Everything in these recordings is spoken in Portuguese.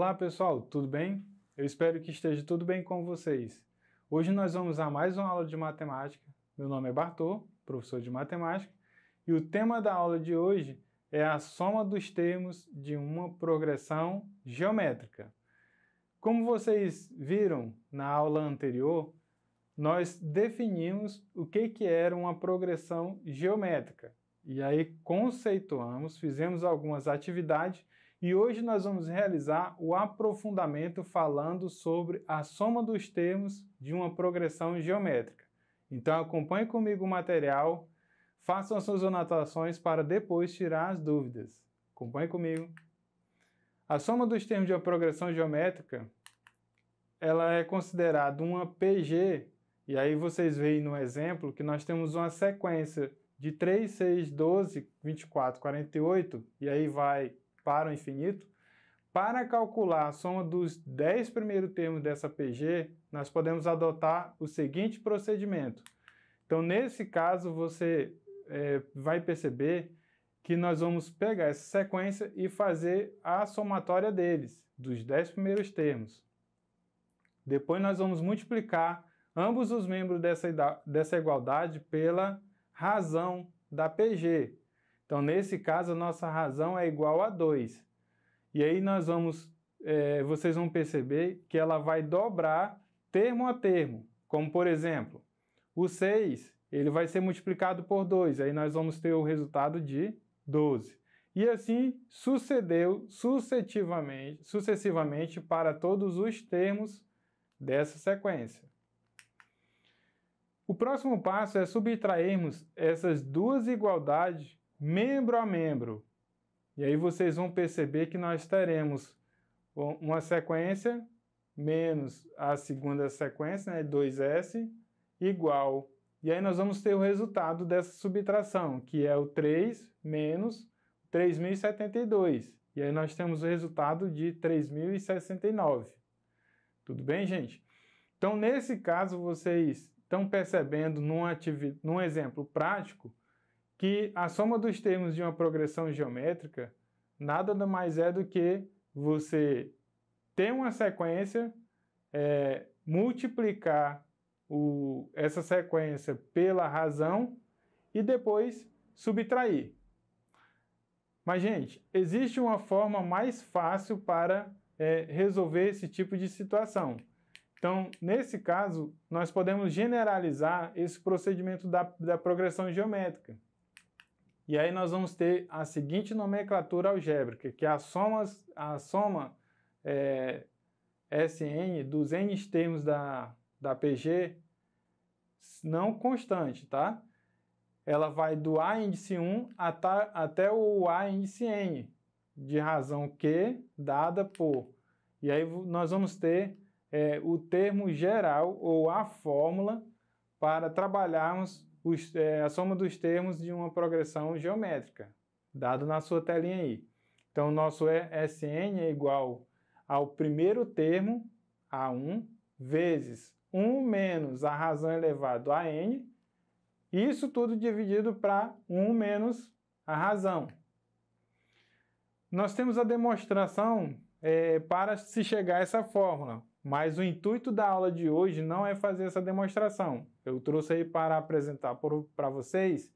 Olá pessoal, tudo bem? Eu espero que esteja tudo bem com vocês. Hoje nós vamos a mais uma aula de matemática. Meu nome é Bartô, professor de matemática, e o tema da aula de hoje é a soma dos termos de uma progressão geométrica. Como vocês viram na aula anterior, nós definimos o que era uma progressão geométrica. E aí conceituamos, fizemos algumas atividades e hoje nós vamos realizar o aprofundamento falando sobre a soma dos termos de uma progressão geométrica. Então acompanhe comigo o material, façam as suas anotações para depois tirar as dúvidas. Acompanhe comigo. A soma dos termos de uma progressão geométrica, ela é considerada uma PG, e aí vocês veem no exemplo que nós temos uma sequência de 3, 6, 12, 24, 48, e aí vai para o infinito. Para calcular a soma dos 10 primeiros termos dessa PG, nós podemos adotar o seguinte procedimento. Então, nesse caso, você vai perceber que nós vamos pegar essa sequência e fazer a somatória deles, dos 10 primeiros termos. Depois nós vamos multiplicar ambos os membros dessa igualdade pela razão da PG. Então, nesse caso, a nossa razão é igual a 2. E aí vocês vão perceber que ela vai dobrar termo a termo. Como, por exemplo, o 6 ele vai ser multiplicado por 2. Aí nós vamos ter o resultado de 12. E assim sucessivamente para todos os termos dessa sequência. O próximo passo é subtrairmos essas duas igualdades membro a membro. E aí vocês vão perceber que nós teremos uma sequência menos a segunda sequência, né, 2s, igual. E aí nós vamos ter o resultado dessa subtração, que é o 3 menos 3.072. E aí nós temos o resultado de 3.069. Tudo bem, gente? Então, nesse caso, vocês estão percebendo num exemplo prático que a soma dos termos de uma progressão geométrica nada mais é do que você ter uma sequência, multiplicar essa sequência pela razão e depois subtrair. Mas, gente, existe uma forma mais fácil para resolver esse tipo de situação. Então, nesse caso, nós podemos generalizar esse procedimento da progressão geométrica. E aí nós vamos ter a seguinte nomenclatura algébrica, que é a soma Sn dos n termos da PG não constante, tá? Ela vai do A índice 1 até o A índice n, de razão Q dada por. E aí nós vamos ter o termo geral ou a fórmula para trabalharmos a soma dos termos de uma progressão geométrica, dado na sua telinha aí. Então, o nosso Sn é igual ao primeiro termo, A1, vezes 1 menos a razão elevado a n, isso tudo dividido para 1 menos a razão. Nós temos a demonstração para se chegar a essa fórmula, mas o intuito da aula de hoje não é fazer essa demonstração. Eu trouxe aí para apresentar para vocês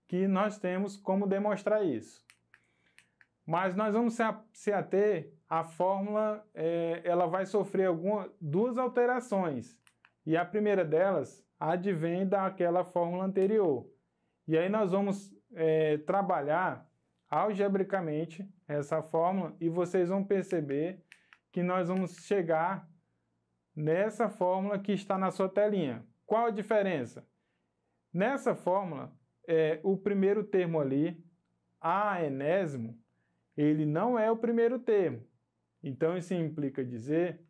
que nós temos como demonstrar isso. Mas nós vamos se ater à fórmula, ela vai sofrer duas alterações. E a primeira delas advém daquela fórmula anterior. E aí nós vamos trabalhar algebricamente essa fórmula e vocês vão perceber que nós vamos chegar nessa fórmula que está na sua telinha. Qual a diferença? Nessa fórmula, o primeiro termo ali, a enésimo, ele não é o primeiro termo. Então, isso implica dizer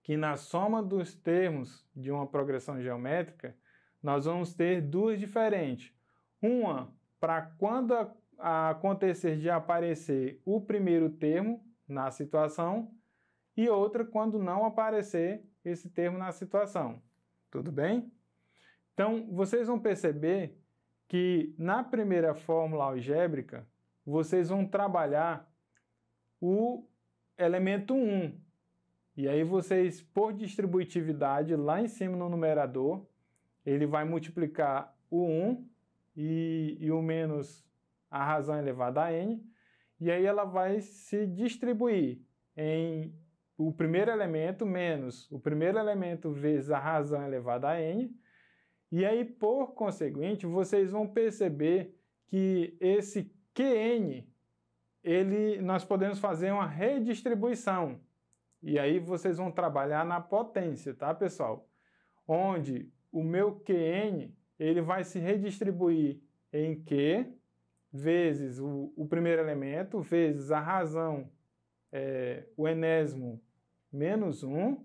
que na soma dos termos de uma progressão geométrica, nós vamos ter duas diferentes. Uma para quando acontecer de aparecer o primeiro termo na situação, e outra quando não aparecer esse termo na situação. Tudo bem? Então, vocês vão perceber que na primeira fórmula algébrica, vocês vão trabalhar elemento 1. E aí vocês, por distributividade, lá em cima no numerador, ele vai multiplicar o 1 e o menos a razão elevada a n, e aí ela vai se distribuir em o primeiro elemento menos o primeiro elemento vezes a razão elevada a n, e aí, por conseguinte, vocês vão perceber que esse Qn, nós podemos fazer uma redistribuição. E aí vocês vão trabalhar na potência, tá, pessoal? Onde o meu Qn, ele vai se redistribuir em Q vezes o primeiro elemento, vezes a razão, o enésimo menos 1.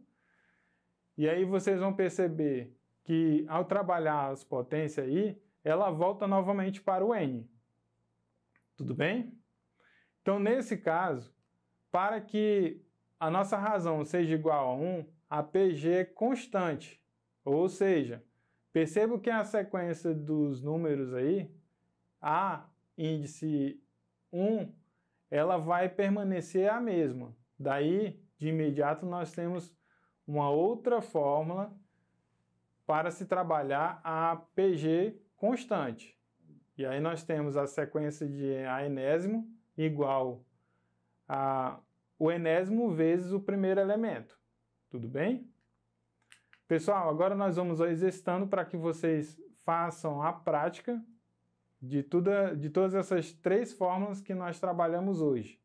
E aí vocês vão perceber que, ao trabalhar as potências aí, ela volta novamente para o n. Tudo bem? Então, nesse caso, para que a nossa razão seja igual a 1, a PG é constante. Ou seja, perceba que a sequência dos números aí, a índice 1, ela vai permanecer a mesma. Daí, de imediato, nós temos uma outra fórmula para se trabalhar a PG constante. E aí nós temos a sequência de a enésimo igual a o enésimo vezes o primeiro elemento. Tudo bem? Pessoal, agora nós vamos exercitando para que vocês façam a prática de todas essas 3 fórmulas que nós trabalhamos hoje.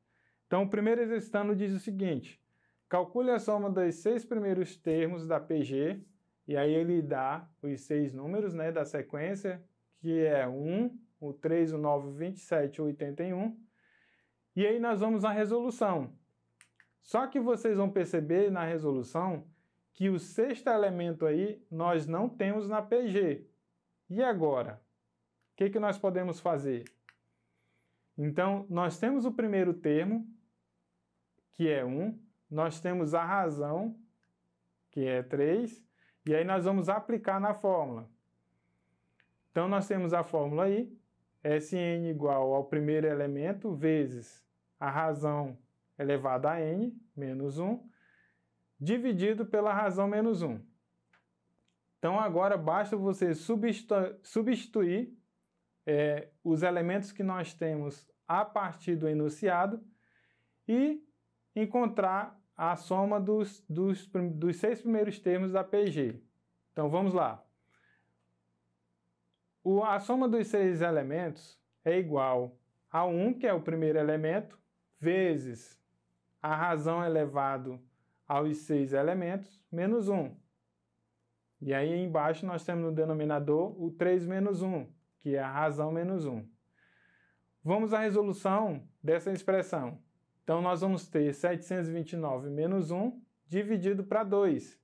Então, o primeiro exercitando diz o seguinte: calcule a soma dos 6 primeiros termos da PG, e aí ele dá os 6 números, né, da sequência, que é 1, o 3, o 9, o 27, o 81. E aí nós vamos à resolução. Só que vocês vão perceber na resolução que o 6º elemento aí nós não temos na PG. E agora? O que nós podemos fazer? Então, nós temos o primeiro termo, que é 1, nós temos a razão, que é 3, e aí nós vamos aplicar na fórmula. Então, nós temos a fórmula aí, Sn igual ao primeiro elemento vezes a razão elevada a n, menos 1, dividido pela razão menos 1. Então, agora basta você substituir os elementos que nós temos a partir do enunciado e encontrar a soma dos 6 primeiros termos da PG. Então, vamos lá. A soma dos 6 elementos é igual a 1, que é o primeiro elemento, vezes a razão elevado aos 6 elementos, menos 1. E aí, embaixo, nós temos no denominador o 3 menos 1, que é a razão menos 1. Vamos à resolução dessa expressão. Então, nós vamos ter 729 menos 1 dividido para 2.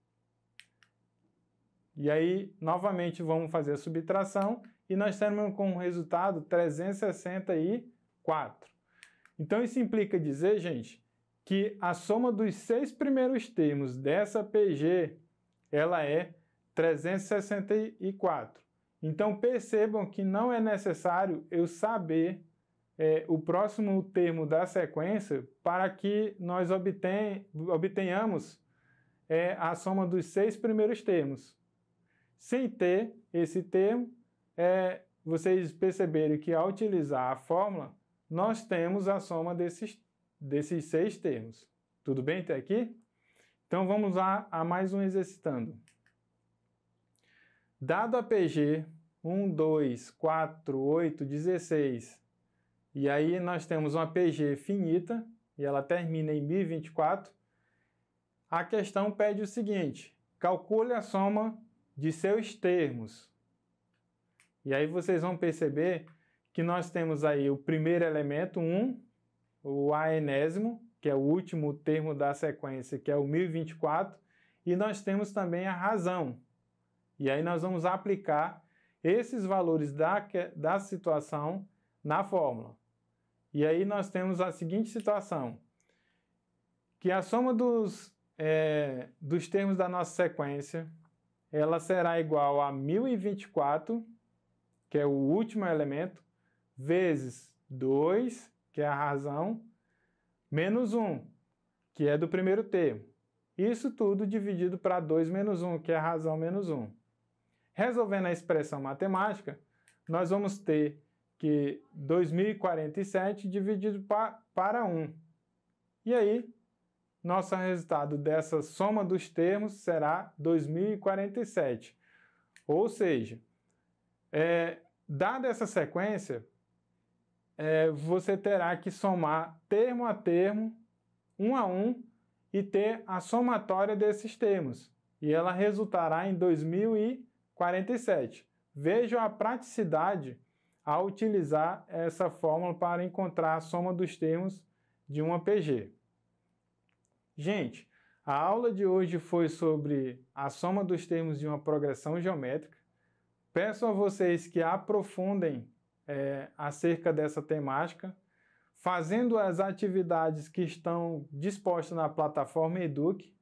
E aí, novamente, vamos fazer a subtração e nós teremos com o resultado 364. Então, isso implica dizer, gente, que a soma dos 6 primeiros termos dessa PG, ela é 364. Então, percebam que não é necessário eu saber o próximo termo da sequência para que nós obtenhamos a soma dos 6 primeiros termos. Sem ter esse termo, vocês perceberem que ao utilizar a fórmula, nós temos a soma desses 6 termos. Tudo bem até aqui? Então vamos lá a mais um exercitando. Dado a PG 1, 2, 4, 8, 16, e aí nós temos uma PG finita, e ela termina em 1024, a questão pede o seguinte: calcule a soma de seus termos. E aí vocês vão perceber que nós temos aí o primeiro elemento, 1, o a enésimo, que é o último termo da sequência, que é o 1024, e nós temos também a razão. E aí nós vamos aplicar esses valores da situação na fórmula. E aí nós temos a seguinte situação, que a soma dos termos da nossa sequência, ela será igual a 1024, que é o último elemento, vezes 2, que é a razão, menos 1. que é do primeiro termo. Isso tudo dividido para 2 menos 1, que é a razão menos 1. Resolvendo a expressão matemática, nós vamos ter que 2047 dividido para 1. E aí, nosso resultado dessa soma dos termos será 2047. Ou seja, dada essa sequência, você terá que somar termo a termo, um a um, e ter a somatória desses termos. E ela resultará em 2047. Vejam a praticidade ao utilizar essa fórmula para encontrar a soma dos termos de uma PG. Gente, a aula de hoje foi sobre a soma dos termos de uma progressão geométrica. Peço a vocês que aprofundem acerca dessa temática, fazendo as atividades que estão dispostas na plataforma Eduque,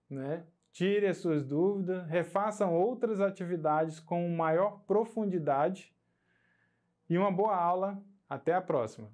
né? Tire as suas dúvidas, refaçam outras atividades com maior profundidade e uma boa aula. Até a próxima!